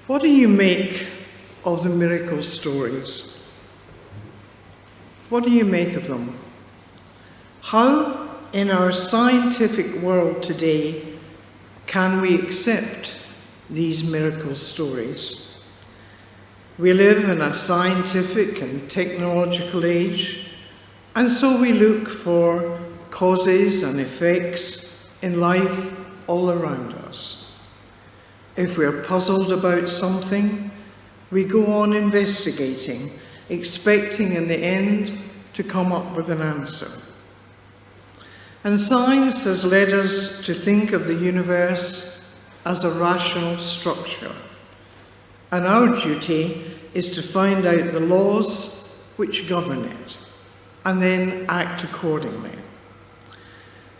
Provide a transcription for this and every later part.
What do you make of the miracle stories? What do you make of them? How, in our scientific world today, can we accept these miracle stories? We live in a scientific and technological age, and so we look for causes and effects in life all around us. If we're puzzled about something, we go on investigating, expecting in the end to come up with an answer. And science has led us to think of the universe as a rational structure. And our duty is to find out the laws which govern it, and then act accordingly.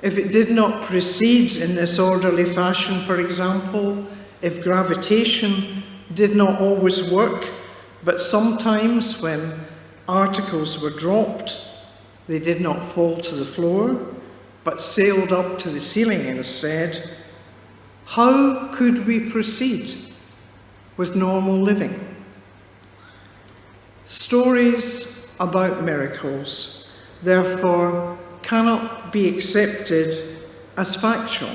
If it did not proceed in this orderly fashion, for example, if gravitation did not always work, but sometimes when articles were dropped, they did not fall to the floor, but sailed up to the ceiling instead, how could we proceed with normal living? Stories about miracles, therefore, cannot be accepted as factual.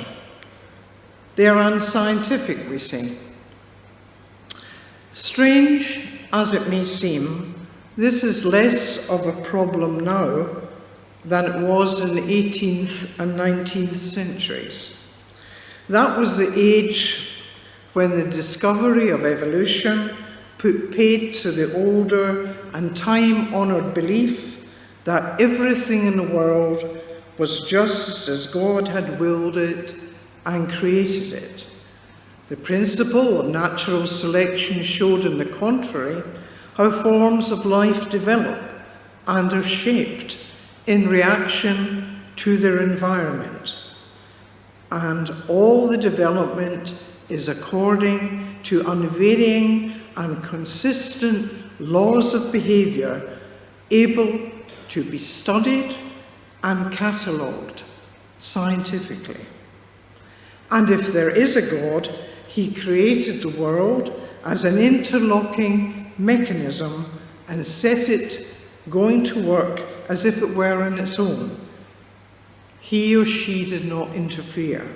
They are unscientific, we say. Strange as it may seem, this is less of a problem now than it was in the 18th and 19th centuries. That was the age when the discovery of evolution put paid to the older and time-honoured belief that everything in the world was just as God had willed it and created it. The principle of natural selection showed, on the contrary, how forms of life develop and are shaped in reaction to their environment. And all the development is according to unvarying and consistent laws of behaviour, able to be studied and catalogued scientifically. And if there is a God, he created the world as an interlocking mechanism and set it going to work as if it were on its own. He or she did not interfere.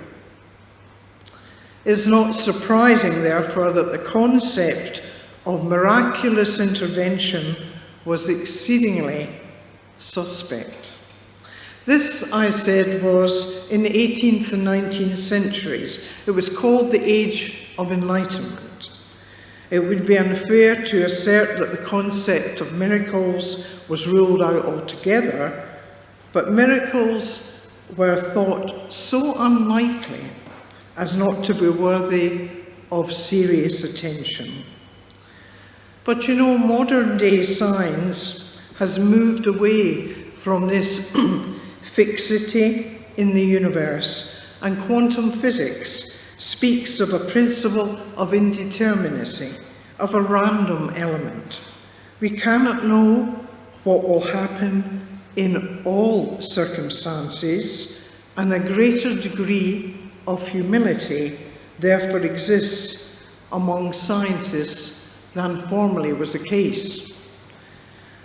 It's not surprising, therefore, that the concept of miraculous intervention was exceedingly suspect. This, I said, was in the 18th and 19th centuries. It was called the Age of Enlightenment. It would be unfair to assert that the concept of miracles was ruled out altogether, but miracles were thought so unlikely as not to be worthy of serious attention. But you know, modern day science has moved away from this fixity in the universe, and quantum physics speaks of a principle of indeterminacy, of a random element. We cannot know what will happen in all circumstances, and a greater degree of humility therefore exists among scientists than formerly was the case.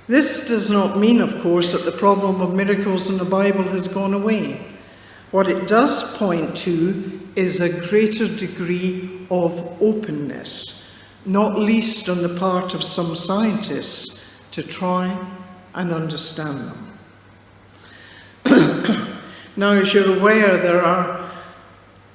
This does not mean, of course, that the problem of miracles in the Bible has gone away. What it does point to is a greater degree of openness, not least on the part of some scientists, to try and understand them. Now, as you're aware, there are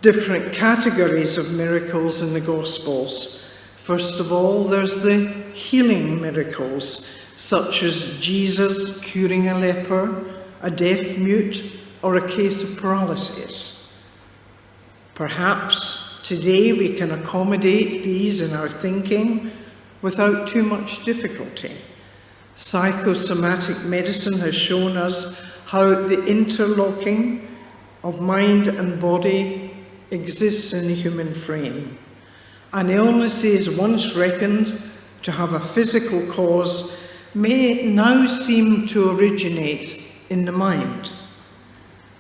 different categories of miracles in the Gospels. First of all, there's the healing miracles, such as Jesus curing a leper, a deaf mute, or a case of paralysis. Perhaps today we can accommodate these in our thinking without too much difficulty. Psychosomatic medicine has shown us how the interlocking of mind and body exists in the human frame. An illness is once reckoned to have a physical cause may now seem to originate in the mind.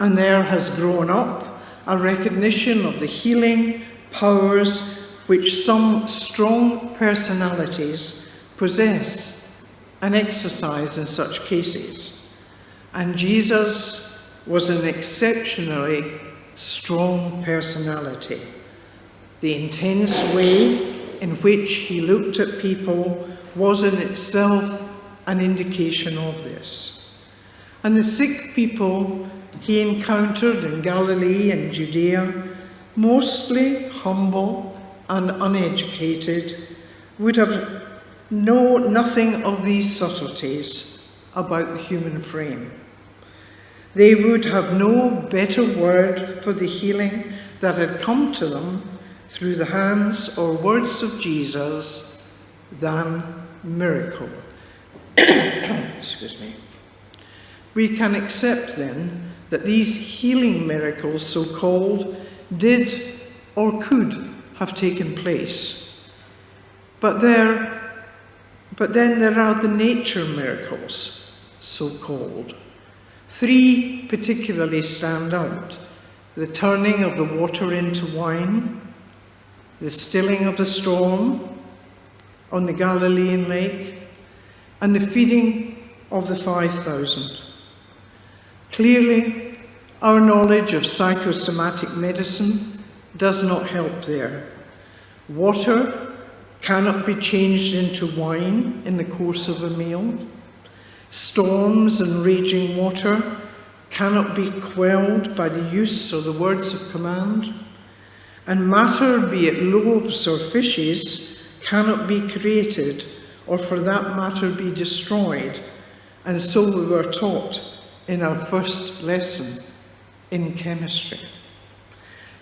And there has grown up a recognition of the healing powers which some strong personalities possess and exercise in such cases. And Jesus was an exceptionally strong personality. The intense way in which he looked at people was in itself an indication of this. And the sick people he encountered in Galilee and Judea, mostly humble and uneducated, would have known nothing of these subtleties about the human frame. They would have no better word for the healing that had come to them through the hands or words of Jesus than miracle. Excuse me. We can accept then that these healing miracles, so-called, did or could have taken place. But then there are the nature miracles, so-called. 3 particularly stand out: the turning of the water into wine, the stilling of the storm on the Galilean lake, and the feeding of the 5,000. Clearly, our knowledge of psychosomatic medicine does not help there. Water cannot be changed into wine in the course of a meal. Storms and raging water cannot be quelled by the use of the words of command. And matter, be it loaves or fishes, cannot be created, or for that matter be destroyed. And so we were taught in our first lesson in chemistry.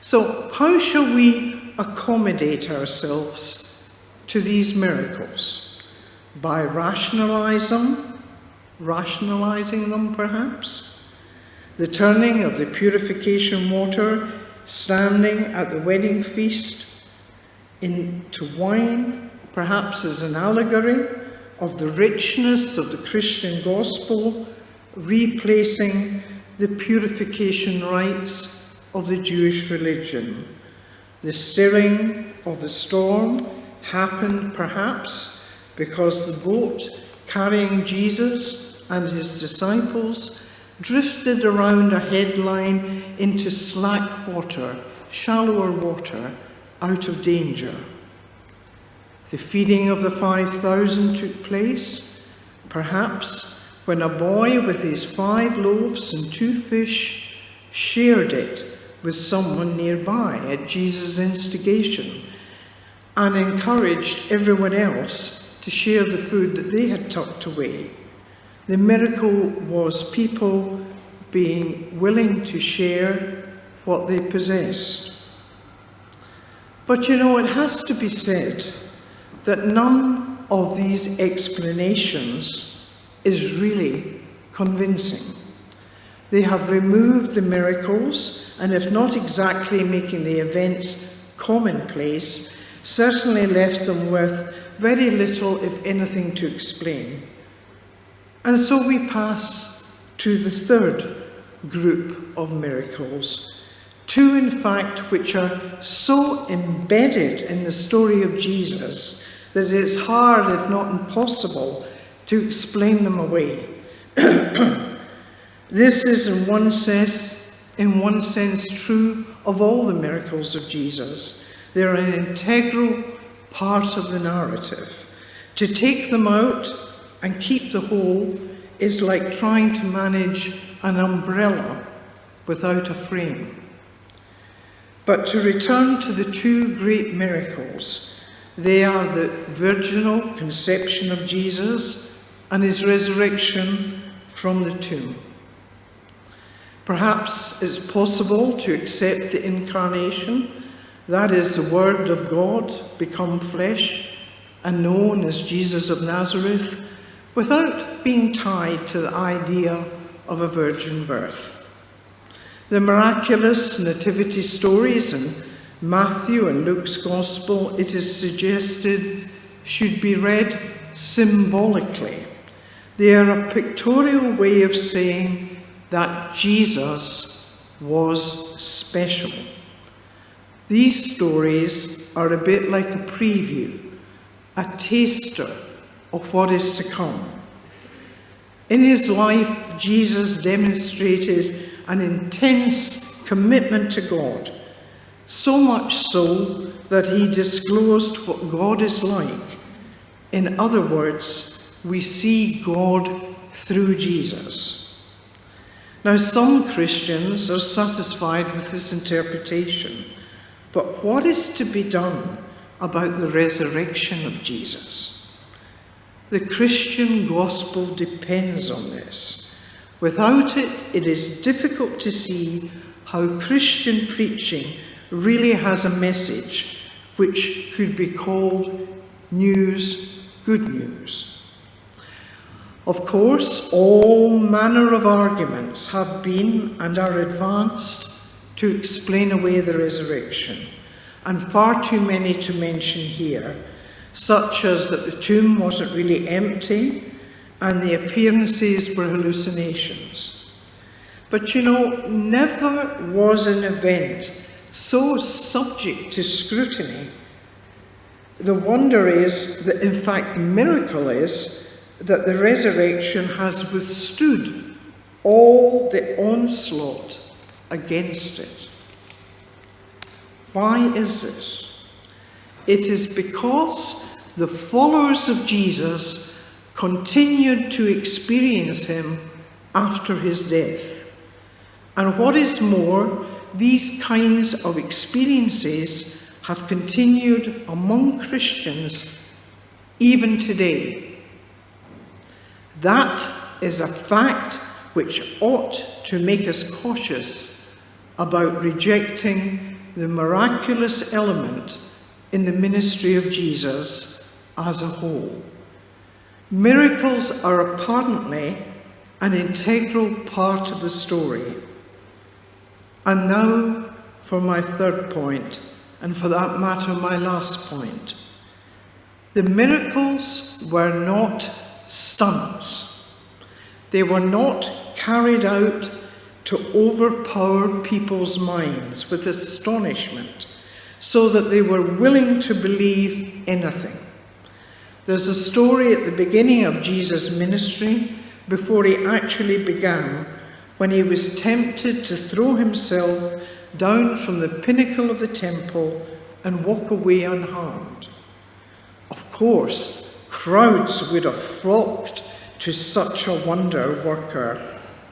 So how shall we accommodate ourselves to these miracles? By rationalizing them perhaps? The turning of the purification water standing at the wedding feast into wine, perhaps as an allegory of the richness of the Christian gospel, replacing the purification rites of the Jewish religion. The stilling of the storm happened perhaps because the boat carrying Jesus and his disciples drifted around a headline into slack water, shallower water, out of danger. The feeding of the 5,000 took place, perhaps when a boy with his 5 loaves and 2 fish shared it with someone nearby at Jesus' instigation and encouraged everyone else to share the food that they had tucked away. The miracle was people being willing to share what they possessed. But you know, it has to be said that none of these explanations is really convincing. They have removed the miracles, and if not exactly making the events commonplace, certainly left them with very little, if anything, to explain. And so we pass to the third group of miracles, 2 in fact which are so embedded in the story of Jesus that it's hard, if not impossible, to explain them away. This is in one sense true of all the miracles of Jesus. They're an integral part of the narrative. To take them out and keep the whole is like trying to manage an umbrella without a frame. But to return to the 2 great miracles, they are the virginal conception of Jesus and his resurrection from the tomb. Perhaps it's possible to accept the incarnation, that is, the Word of God become flesh and known as Jesus of Nazareth, without being tied to the idea of a virgin birth. The miraculous nativity stories in Matthew and Luke's Gospel, it is suggested, should be read symbolically. They are a pictorial way of saying that Jesus was special. these stories are a bit like a preview, a taster of what is to come. In his life, Jesus demonstrated an intense commitment to God, so much so that he disclosed what God is like. In other words, we see God through Jesus. Now, some Christians are satisfied with this interpretation, but what is to be done about the resurrection of Jesus? The Christian gospel depends on this. Without it, it is difficult to see how Christian preaching really has a message which could be called news, good news. Of course, all manner of arguments have been and are advanced to explain away the resurrection, and far too many to mention here, such as that the tomb wasn't really empty and the appearances were hallucinations. But you know, never was an event so subject to scrutiny. The wonder is that, in fact, the miracle is that the resurrection has withstood all the onslaught against it. Why is this? It is because the followers of Jesus continued to experience him after his death. And what is more, these kinds of experiences have continued among Christians even today. That is a fact which ought to make us cautious about rejecting the miraculous element in the ministry of Jesus as a whole. Miracles are apparently an integral part of the story. And now for my third point, and for that matter my last point. The miracles were not stunts. They were not carried out to overpower people's minds with astonishment, so that they were willing to believe anything. There's a story at the beginning of Jesus' ministry, before he actually began, when he was tempted to throw himself down from the pinnacle of the temple and walk away unharmed. Of course, crowds would have flocked to such a wonder worker,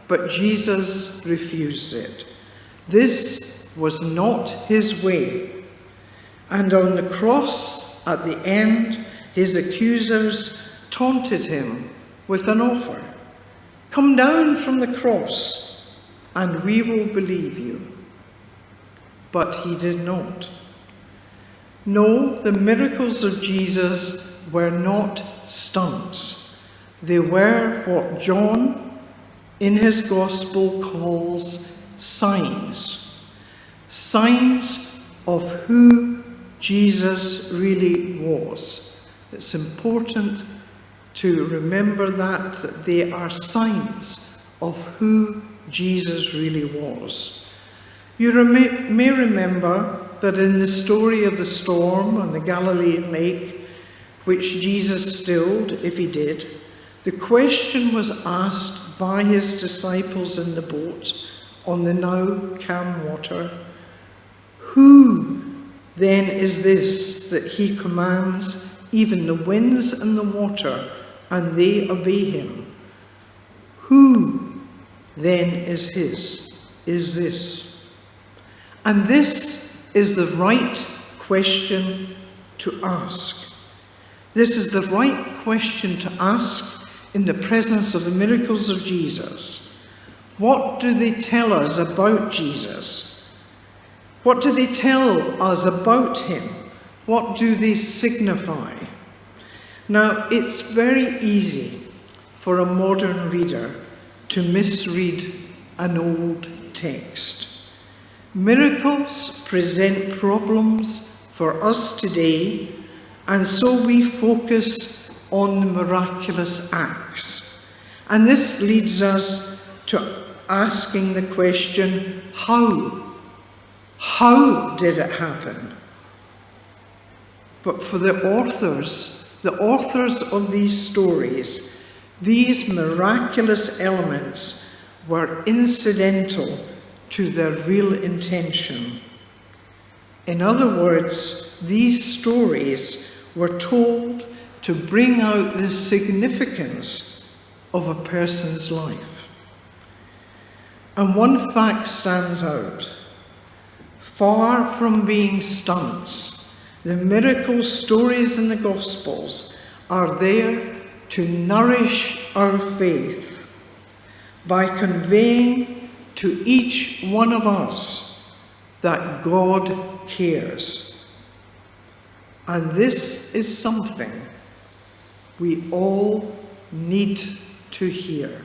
but Jesus refused it. This was not his way. And on the cross, at the end, his accusers taunted him with an offer. Come down from the cross, and we will believe you. But he did not. No, the miracles of Jesus were not stunts. They were what John, in his gospel, calls signs. Signs of who Jesus really was. It's important to remember that they are signs of who Jesus really was. You may remember that in the story of the storm on the Galilean lake, which Jesus stilled, if he did, the question was asked by his disciples in the boat on the now calm water, who then is this that he commands even the winds and the water, and they obey him? Who then is this? And this is the right question to ask. This is the right question to ask in the presence of the miracles of Jesus. What do they tell us about Jesus? What do they tell us about him? What do they signify? Now, it's very easy for a modern reader to misread an old text. Miracles present problems for us today, and so we focus on the miraculous acts. And this leads us to asking the question, how? How did it happen? But for the authors of these stories, these miraculous elements were incidental to their real intention. In other words, these stories were told to bring out the significance of a person's life. And one fact stands out. Far from being stunts, the miracle stories in the Gospels are there to nourish our faith by conveying to each one of us that God cares. And this is something we all need to hear.